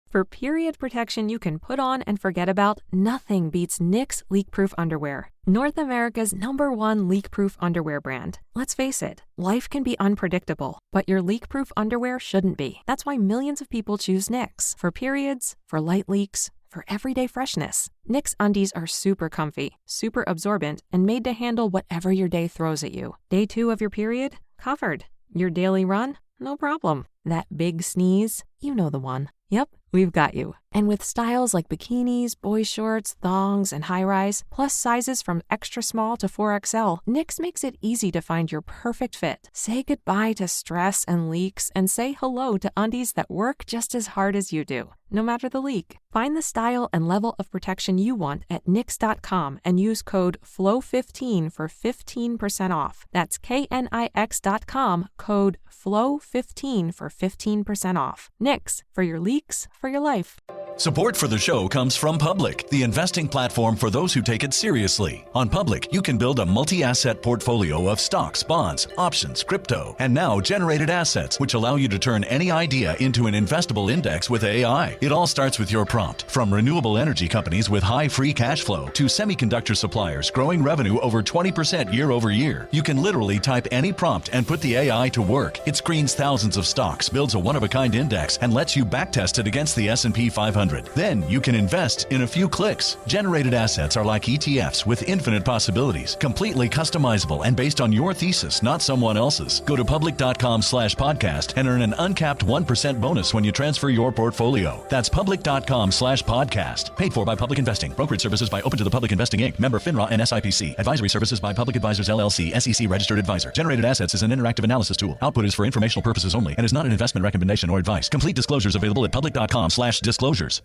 For period protection you can put on and forget about, nothing beats NYX leak-proof underwear. North America's #1 leak-proof underwear brand. Let's face it, life can be unpredictable, but your leak-proof underwear shouldn't be. That's why millions of people choose NYX. For periods, for light leaks, for everyday freshness. NYX undies are super comfy, super absorbent, and made to handle whatever your day throws at you. Day 2 of your period? Covered. Your daily run? No problem. That big sneeze? You know the one. Yep, we've got you. And with styles like bikinis, boy shorts, thongs, and high-rise, plus sizes from extra small to 4XL, NYX makes it easy to find your perfect fit. Say goodbye to stress and leaks and say hello to undies that work just as hard as you do, no matter the leak. Find the style and level of protection you want at NYX.com and use code FLOW15 for 15% off. That's KNIX.com, code FLOW15 for 15% off. NYX, for your leaks, for your life. Support for the show comes from Public, the investing platform for those who take it seriously. On Public, you can build a multi-asset portfolio of stocks, bonds, options, crypto, and now generated assets, which allow you to turn any idea into an investable index with AI. It all starts with your prompt. From renewable energy companies with high free cash flow to semiconductor suppliers growing revenue over 20% year over year, you can literally type any prompt and put the AI to work. It screens thousands of stocks, builds a one-of-a-kind index, and lets you backtest it against the S&P 500. Then you can invest in a few clicks. Generated assets are like ETFs with infinite possibilities, completely customizable and based on your thesis, not someone else's. Go to public.com/podcast and earn an uncapped 1% bonus when you transfer your portfolio. That's public.com/podcast. Paid for by Public Investing. Brokerage services by Open to the Public Investing Inc. Member FINRA and SIPC. Advisory services by Public Advisors LLC, SEC registered advisor. Generated assets is an interactive analysis tool. Output is for informational purposes only and is not an investment recommendation or advice. Complete disclosures available at public.com/disclosures.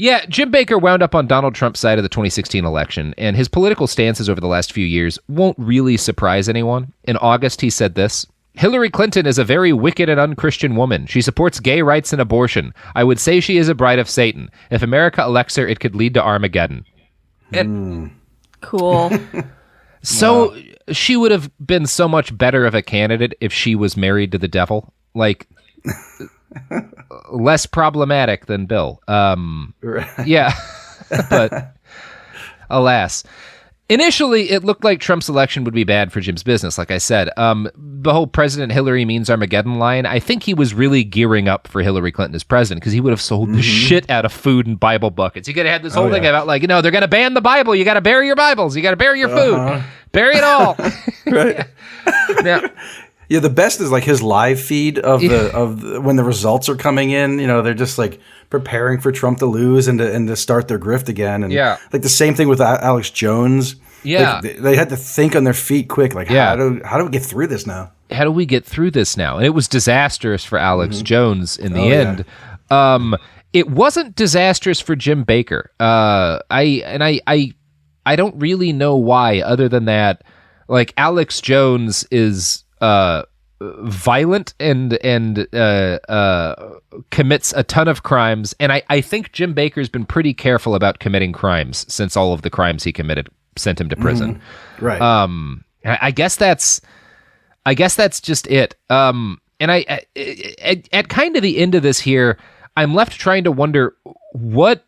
Yeah, Jim Bakker wound up on Donald Trump's side of the 2016 election, and his political stances over the last few years won't really surprise anyone. In August, he said this: Hillary Clinton is a very wicked and unchristian woman. She supports gay rights and abortion. I would say she is a bride of Satan. If America elects her, it could lead to Armageddon. Cool. So she would have been so much better of a candidate if she was married to the devil. Less problematic than Bill. Yeah. But alas. Initially, it looked like Trump's election would be bad for Jim's business, like I said. The whole President Hillary means Armageddon line, I think he was really gearing up for Hillary Clinton as president, because he would have sold the shit out of food and Bible buckets. He could have had this whole thing about, they're going to ban the Bible. You got to bury your Bibles. You got to bury your food. Bury it all. Right. Now, yeah, the best is his live feed of when the results are coming in. They're just preparing for Trump to lose and to start their grift again. And the same thing with Alex Jones. Yeah, they had to think on their feet quick. How do we get through this now? How do we get through this now? And it was disastrous for Alex Jones in the end. It wasn't disastrous for Jim Bakker. I don't really know why, other than that, like, Alex Jones is violent and commits a ton of crimes, and I think Jim Bakker's been pretty careful about committing crimes since all of the crimes he committed sent him to prison. Right. I guess that's just it. And at kind of the end of this here, I'm left trying to wonder what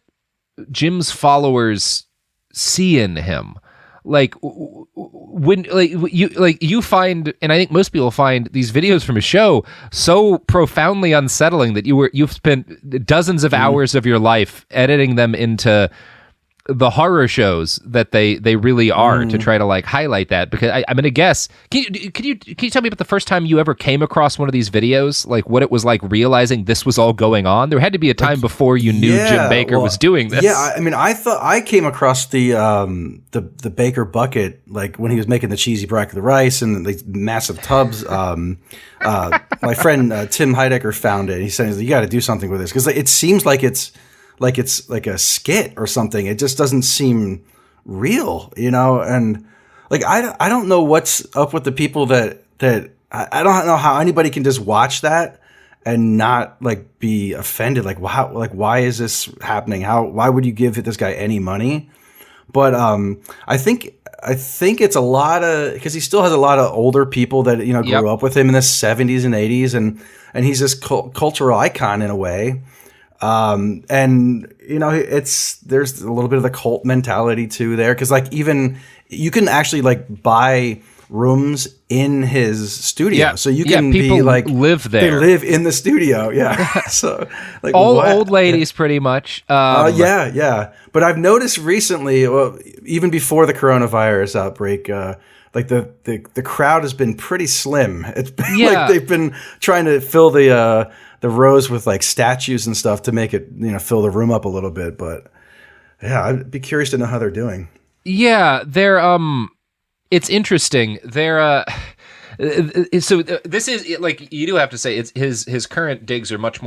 Jim's followers see in him. Like, when you find, and I think most people find these videos from his show so profoundly unsettling that you've spent dozens of hours of your life editing them into the horror shows that they really are, to try to like highlight that. Because I'm gonna guess, can you tell me about the first time you ever came across one of these videos, like what it was like realizing this was all going on? There had to be a time before you knew Jim Bakker was doing this. Yeah, I mean, I thought I came across the Bakker bucket, like when he was making the cheesy broccoli rice and the massive tubs. My friend Tim Heidecker found it. He said, "You got to do something with this," because it seems like it's like a skit or something. It just doesn't seem real, and like I don't know what's up with the people that I don't know how anybody can just watch that and not like be offended. Like, wow, like why is this happening? Why would you give this guy any money? But I think it's a lot of, because he still has a lot of older people that grew up with him in the 70s and 80s, and he's this cultural icon in a way. And there's a little bit of the cult mentality too there, because like even you can actually like buy rooms in his studio, so you can be like live there. They live in the studio, so like all old ladies, pretty much. Yeah. But I've noticed recently, well, even before the coronavirus outbreak, like the crowd has been pretty slim. It's been like they've been trying to fill the rows with like statues and stuff to make it, fill the room up a little bit. But yeah, I'd be curious to know how they're doing. Yeah, they're it's interesting. They're so this is like, you do have to say it's his current digs are much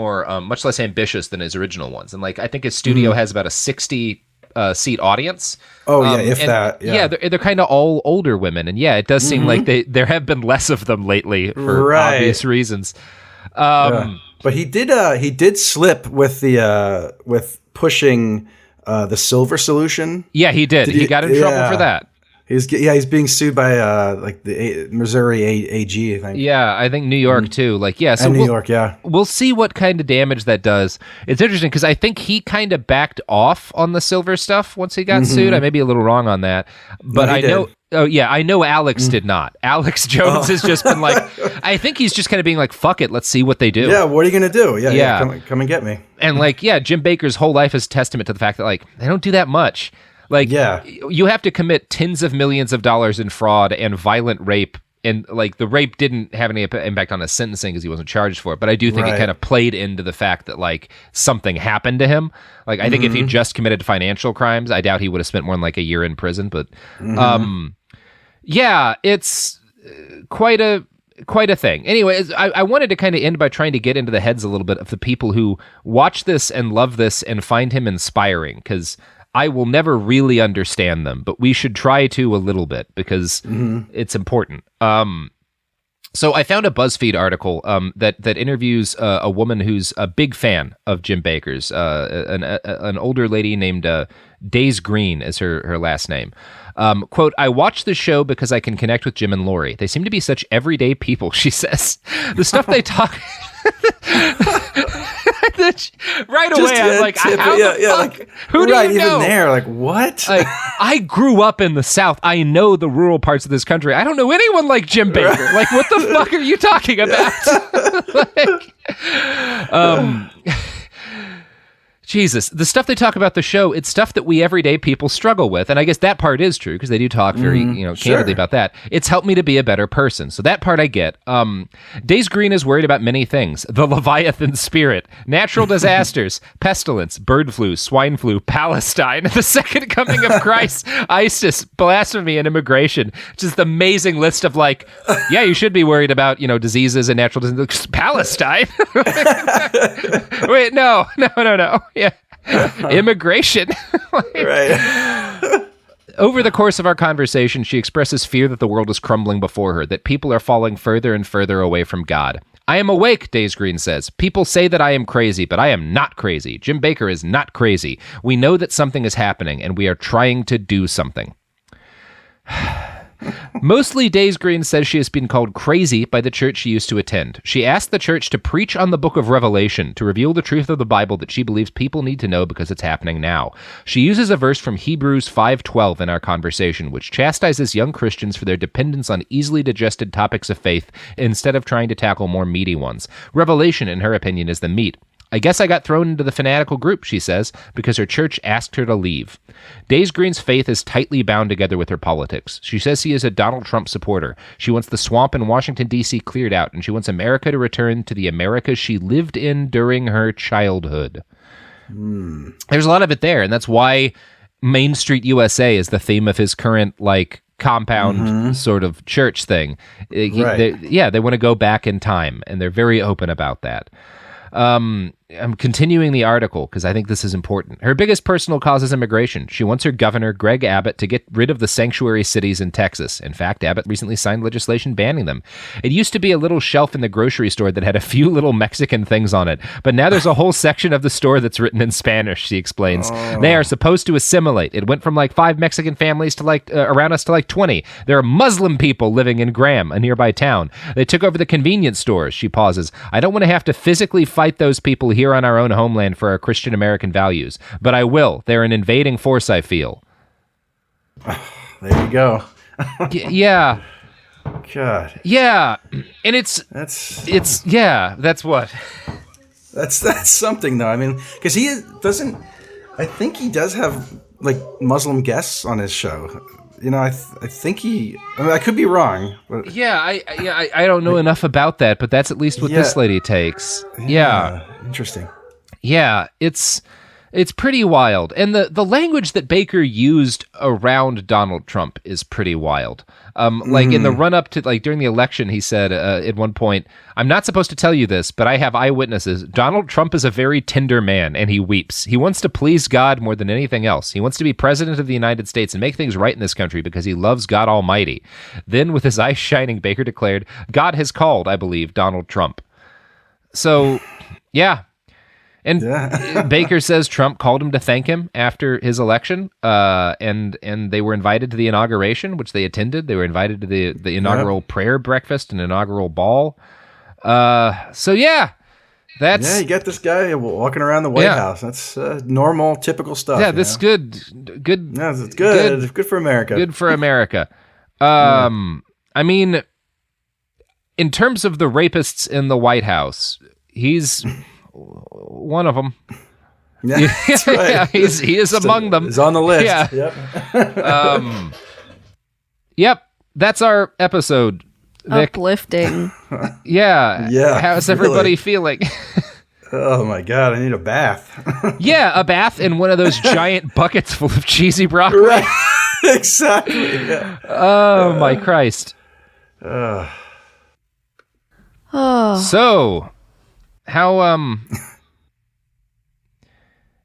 less ambitious than his original ones, and like I think his studio has about a 60 seat audience. They're kind of all older women, and it does seem like there have been less of them lately for obvious reasons. But he did slip with the with pushing the silver solution. Yeah, he did. He got in trouble for that. He's being sued by like the Missouri AG, I think. Yeah, I think New York too. Like, so and New York, we'll see what kind of damage that does. It's interesting because I think he kind of backed off on the silver stuff once he got sued. I may be a little wrong on that, but I know. Oh yeah, I know Alex did not. Alex Jones has just been like, I think he's just kind of being like, fuck it, let's see what they do. Yeah, what are you gonna do? Yeah. Come and get me. And like, Jim Bakker's whole life is a testament to the fact that like they don't do that much. Like, you have to commit tens of millions of dollars in fraud and violent rape, and like the rape didn't have any impact on his sentencing because he wasn't charged for it. But I do think it kind of played into the fact that like something happened to him. Like, I think if he just committed financial crimes, I doubt he would have spent more than like a year in prison. But it's quite a thing. Anyways, I wanted to kind of end by trying to get into the heads a little bit of the people who watch this and love this and find him inspiring, because I will never really understand them, but we should try to a little bit, because it's important. So I found a BuzzFeed article that interviews a woman who's a big fan of Jim Bakker's, an older lady named Days Green is her last name. Quote, "I watch the show because I can connect with Jim and Lori. They seem to be such everyday people," she says. The stuff they talk... right away, I'm like, how the fuck? Like, who do you know? Even there, like, what? Like, I grew up in the South. I know the rural parts of this country. I don't know anyone like Jim Bakker. Like, what the fuck are you talking about? Jesus, the stuff they talk about the show, it's stuff that we everyday people struggle with. And I guess that part is true because they do talk very, candidly about that. It's helped me to be a better person. So that part I get. Days Green is worried about many things. The Leviathan spirit, natural disasters, pestilence, bird flu, swine flu, Palestine, the second coming of Christ, ISIS, blasphemy, and immigration. Just the amazing list of like, yeah, you should be worried about, diseases and natural diseases. Palestine? Wait, no. Yeah. Immigration. Right. Over the course of our conversation, she expresses fear that the world is crumbling before her, that people are falling further and further away from God. I am awake, Days Green says. People say that I am crazy, but I am not crazy. Jim Bakker is not crazy. We know that something is happening, and we are trying to do something. Mostly, Days Green says she has been called crazy by the church she used to attend. She asked the church to preach on the book of Revelation, to reveal the truth of the Bible that she believes people need to know because it's happening now. She uses a verse from Hebrews 5:12 in our conversation, which chastises young Christians for their dependence on easily digested topics of faith instead of trying to tackle more meaty ones. Revelation, in her opinion, is the meat. I guess I got thrown into the fanatical group, she says, because her church asked her to leave. Days Green's faith is tightly bound together with her politics. She says she is a Donald Trump supporter. She wants the swamp in Washington, D.C. cleared out, and she wants America to return to the America she lived in during her childhood. There's a lot of it there, and that's why Main Street USA is the theme of his current, compound sort of church thing. They want to go back in time, and they're very open about that. I'm continuing the article because I think this is important. Her biggest personal cause is immigration. She wants her governor, Greg Abbott, to get rid of the sanctuary cities in Texas. In fact, Abbott recently signed legislation banning them. It used to be a little shelf in the grocery store that had a few little Mexican things on it, but now there's a whole section of the store that's written in Spanish, she explains. They are supposed to assimilate. It went from 5 Mexican families to around us to 20. There are Muslim people living in Graham, a nearby town. They took over the convenience stores, she pauses. I don't want to have to physically fight those people here on our own homeland for our Christian American values, but I will. They're an invading force, I feel. There you go. Yeah. God. Yeah. And that's what. That's something though. I mean, because I think he does have Muslim guests on his show. I think I could be wrong. But I don't know enough about that, but that's at least what this lady takes. Yeah. Interesting. Yeah, it's pretty wild. And the language that Bakker used around Donald Trump is pretty wild. In the run-up to, during the election, he said at one point, I'm not supposed to tell you this, but I have eyewitnesses. Donald Trump is a very tender man, and he weeps. He wants to please God more than anything else. He wants to be president of the United States and make things right in this country because he loves God Almighty. Then, with his eyes shining, Bakker declared, God has called, I believe, Donald Trump. So, yeah. And Bakker says Trump called him to thank him after his election, and they were invited to the inauguration, which they attended. They were invited to the inaugural prayer breakfast and inaugural ball. That's... Yeah, you got this guy walking around the White House. That's normal, typical stuff. Yeah, this is good. Yeah, it's good. Good for America. Good for America. I mean, in terms of the rapists in the White House, he's... one of them. Yeah, that's right. He is among them. He's on the list. Yeah. Yep. That's our episode, Vic. Uplifting. Yeah. How's everybody feeling? Oh my God, I need a bath. Yeah, a bath in one of those giant buckets full of cheesy broccoli. Right. Exactly. Yeah. Oh my Christ. So, how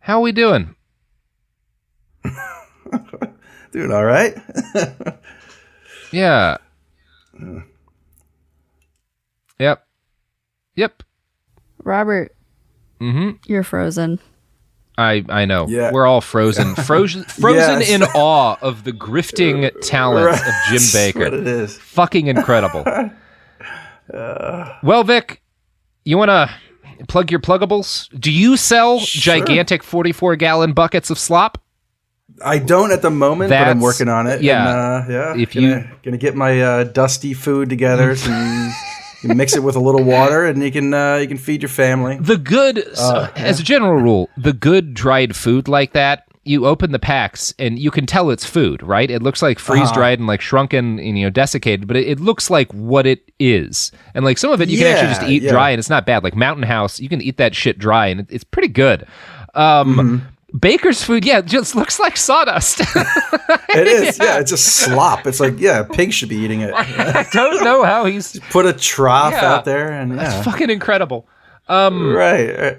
are we doing? Doing all right. Yeah. Yep. Robert. You're frozen. I know. Yeah. We're all frozen. Frozen Yes. in awe of the grifting talents of Jim Bakker. That's what it is. Fucking incredible. Well, Vic, you want to plug your pluggables? Do you sell gigantic 44-gallon buckets of slop? I don't at the moment, but I'm working on it. Yeah. And, if you gonna get my dusty food together, some You mix it with a little water, and you can feed your family. The good, as a general rule, the good dried food like that, you open the packs and you can tell it's food, right? It looks like freeze-dried and like shrunken and desiccated, but it looks like what it is. And like some of it you can actually just eat dry and it's not bad. Like Mountain House, you can eat that shit dry and it's pretty good. Baker's food, just looks like sawdust. It is, it's just slop. It's like, a pig should be eating it. I don't know how he's... Put a trough out there and That's fucking incredible. Right.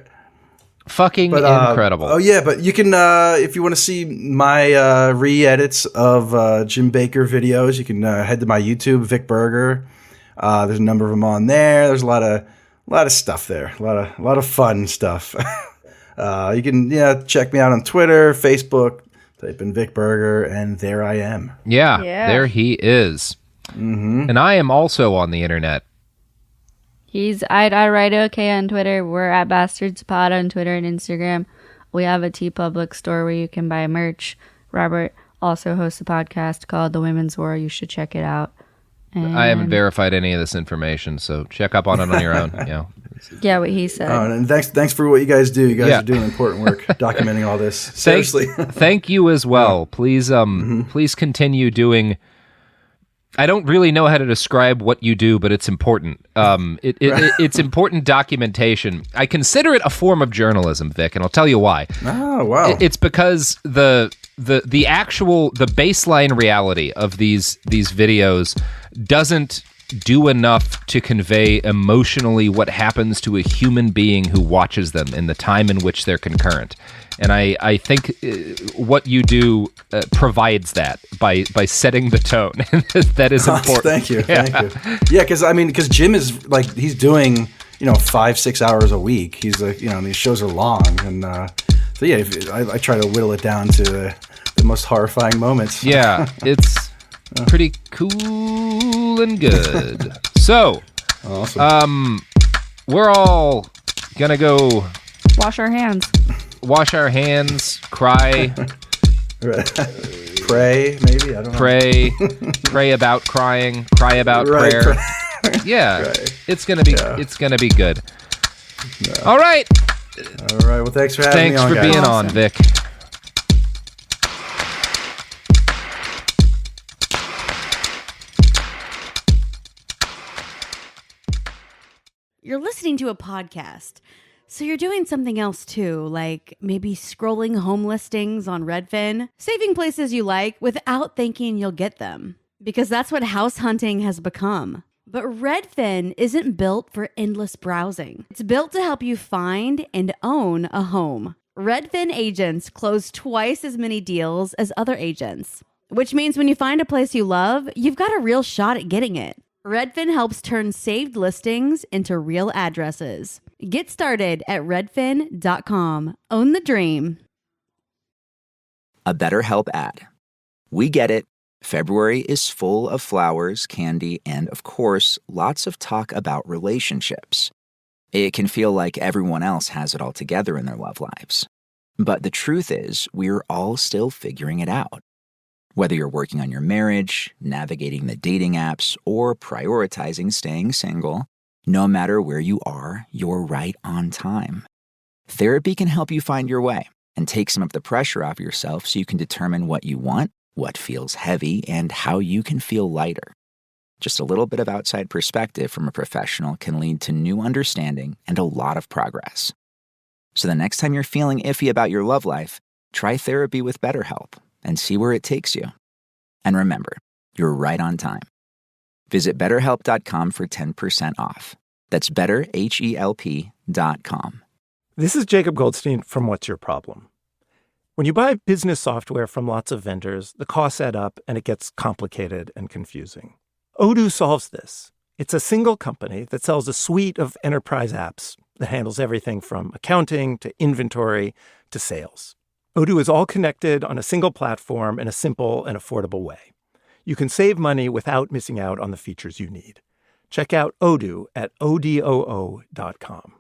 Fucking incredible. But you can, if you want to see my re-edits of Jim Bakker videos, you can head to my YouTube, Vic Berger. There's a number of them on there. There's a lot of stuff there. A lot of fun stuff. You can check me out on Twitter, Facebook. Type in Vic Berger, and there I am. Yeah. There he is. Mm-hmm. And I am also on the internet. I write okay on Twitter. We're at BastardsPod on Twitter and Instagram. We have a TeePublic store where you can buy merch. Robert also hosts a podcast called The Women's War. You should check it out. And I haven't verified any of this information, so check up on it on your own. Yeah, what he said. Oh, and thanks for what you guys do. You guys are doing important work documenting all this. Seriously. Thank you as well. Please please continue doing. I don't really know how to describe what you do, but it's important. It's important documentation. I consider it a form of journalism, Vic, and I'll tell you why. Oh, wow. It's because the baseline reality of these videos doesn't do enough to convey emotionally what happens to a human being who watches them in the time in which they're concurrent. And I think what you do provides that by setting the tone. That is important. Thank you. Yeah, because Jim is like, he's doing 5-6 hours a week. He's like, these shows are long, and so I try to whittle it down to the most horrifying moments. Yeah, it's pretty cool and good. So, awesome. We're all gonna go wash our hands, cry, pray, maybe, I don't know. Pray about crying, cry about prayer. It's gonna be good. All right. Well, thanks for having me on, guys. Thanks for being on, Vic. You're listening to a podcast, so you're doing something else too, like maybe scrolling home listings on Redfin, saving places you like without thinking you'll get them, because that's what house hunting has become. But Redfin isn't built for endless browsing. It's built to help you find and own a home. Redfin agents close twice as many deals as other agents, which means when you find a place you love, you've got a real shot at getting it. Redfin helps turn saved listings into real addresses. Get started at redfin.com. Own the dream. A BetterHelp ad. We get it. February is full of flowers, candy, and, of course, lots of talk about relationships. It can feel like everyone else has it all together in their love lives. But the truth is, we're all still figuring it out. Whether you're working on your marriage, navigating the dating apps, or prioritizing staying single, no matter where you are, you're right on time. Therapy can help you find your way and take some of the pressure off yourself so you can determine what you want, what feels heavy, and how you can feel lighter. Just a little bit of outside perspective from a professional can lead to new understanding and a lot of progress. So the next time you're feeling iffy about your love life, try therapy with BetterHelp and see where it takes you. And remember, you're right on time. Visit BetterHelp.com for 10% off. That's BetterHelp.com. This is Jacob Goldstein from What's Your Problem? When you buy business software from lots of vendors, the costs add up and it gets complicated and confusing. Odoo solves this. It's a single company that sells a suite of enterprise apps that handles everything from accounting to inventory to sales. Odoo is all connected on a single platform in a simple and affordable way. You can save money without missing out on the features you need. Check out Odoo at odoo.com.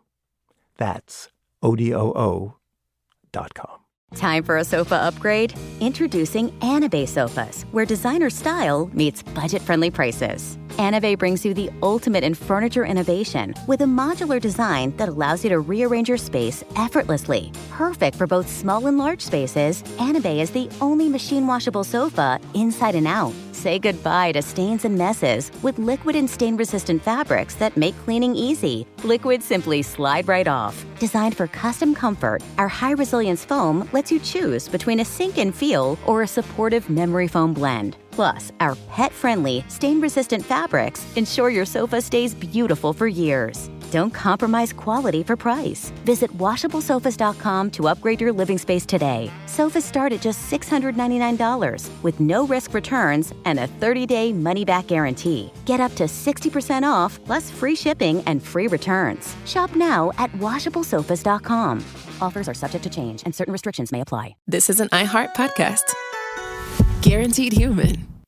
That's odoo.com. Time for a sofa upgrade? Introducing Anabay Sofas, where designer style meets budget-friendly prices. Anabay brings you the ultimate in furniture innovation with a modular design that allows you to rearrange your space effortlessly. Perfect for both small and large spaces, Anabay is the only machine-washable sofa inside and out. Say goodbye to stains and messes with liquid and stain-resistant fabrics that make cleaning easy. Liquids simply slide right off. Designed for custom comfort, our high-resilience foam lets you choose between a sink-in feel or a supportive memory foam blend. Plus, our pet-friendly, stain-resistant fabrics ensure your sofa stays beautiful for years. Don't compromise quality for price. Visit WashableSofas.com to upgrade your living space today. Sofas start at just $699 with no risk returns and a 30-day money-back guarantee. Get up to 60% off plus free shipping and free returns. Shop now at WashableSofas.com. Offers are subject to change and certain restrictions may apply. This is an iHeart podcast. Guaranteed Human.